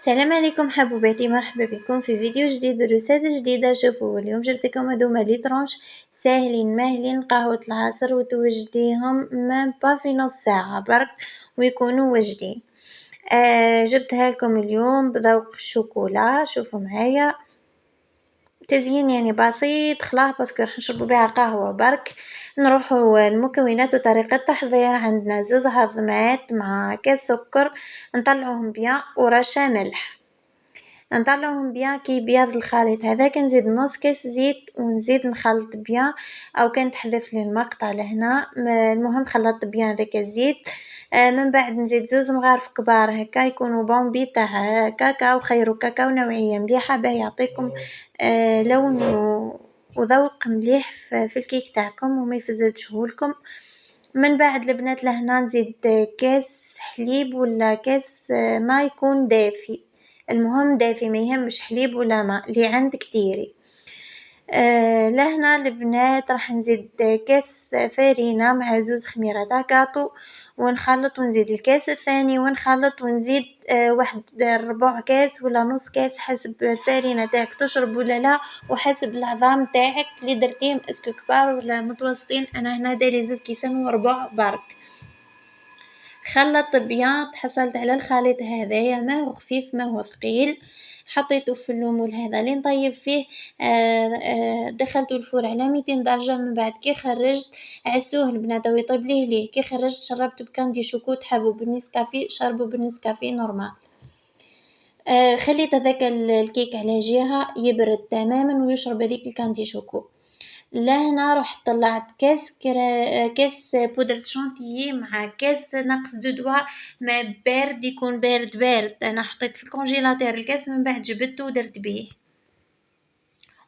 السلام عليكم حبوباتي، مرحبا بكم في فيديو جديد ورسالة جديدة. شوفوا اليوم جبت لكم هذوما لي طرونش ساهلين ماهلين قهوة العصر وتوجديهم ما با في نص ساعة برك ويكونوا واجدين. جبتها لكم اليوم بذوق الشوكولا. شوفوا معايا تزيين يعني بسيط خلاص باسكو راح نشربوا بها قهوة برك. نروحوا المكونات وطريقة التحضير. عندنا 2 هضمات مع كاس سكر نطلعوهم بيان ورشة ملح. نطلعوهم بيان كي يبيض الخليط هذاك نزيد نص كاس زيت ونزيد نخلط بيان او كان تحذف لي المقطع لهنا. المهم خلطت بيان ذاك الزيت. من بعد نزيد 2 مغارف كبار هكا يكونوا بومبي تاع كاكاو. خيروا كاكاو نوعية مليحة باه يعطيكم لون وذوق مليح في الكيك تاعكم وما يفزلشهولكم. من بعد البنات لهنا نزيد كاس حليب ولا كاس ما يكون دافي. المهم دافي ما يهمش حليب ولا ماء اللي عندك ديري. لهنا البنات راح نزيد كاس فرينة مع 2 خميرة تاع كاطو ونخلط ونزيد الكاس الثاني ونخلط ونزيد واحد ربع كاس ولا نص كاس حسب الفرينة تاعك تشرب ولا لا وحسب العظام تاعك اللي درتيهم اسكو كبار ولا متوسطين. انا هنا دايري 2 كيسان وربع برك. خلط بيان تحصلت على الخليط هذايا ما هو خفيف ما هو ثقيل. حطيته في اللومول هذا اللي نطيب فيه. دخلته الفور على 200 درجة. من بعد كي خرجت عسوه البنات ويطيب ليه كي خرجت شربت بكاندي شوكو. تحبوا بالنسكافيه شربوا بالنسكافيه نورمال. خليت هذاك الكيك على جهة يبرد تماما ويشرب هذيك الكاندي شوكو. لهنا رحت طلعت كاس بودرة شانتيي مع كاس نقص دوا ما بارد يكون بارد. انا حطيت في الكونجيلاتور الكاس من بعد جبته ودرت بيه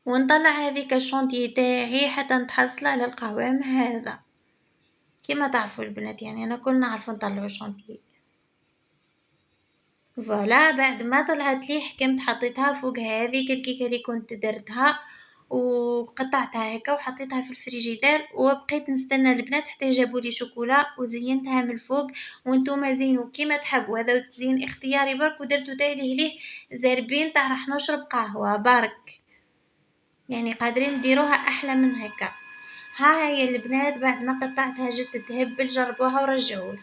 ونطلع هذيك الشانتيي تاعي حتى نتحصل على القوام هذا. كما تعرفوا البنات يعني انا كل نعرف نطلعوا شانتيي. فوالا بعد ما طلعت لي حكمت حطيتها فوق هذيك الكيكه اللي كنت درتها وقطعتها هكا وحطيتها في الفريجيدير وبقيت نستنى البنات حتى جابوا لي شوكولا وزينتها من الفوق. وانتم زينوا كيما تحبوا هذا تزيين اختياري برك ودرتو تاعي ليه زاربين تاع راح نشرب قهوه برك يعني قادرين نديروها احلى من هكا. ها هي البنات بعد ما قطعتها جت تهبل جربوها ورجعولي.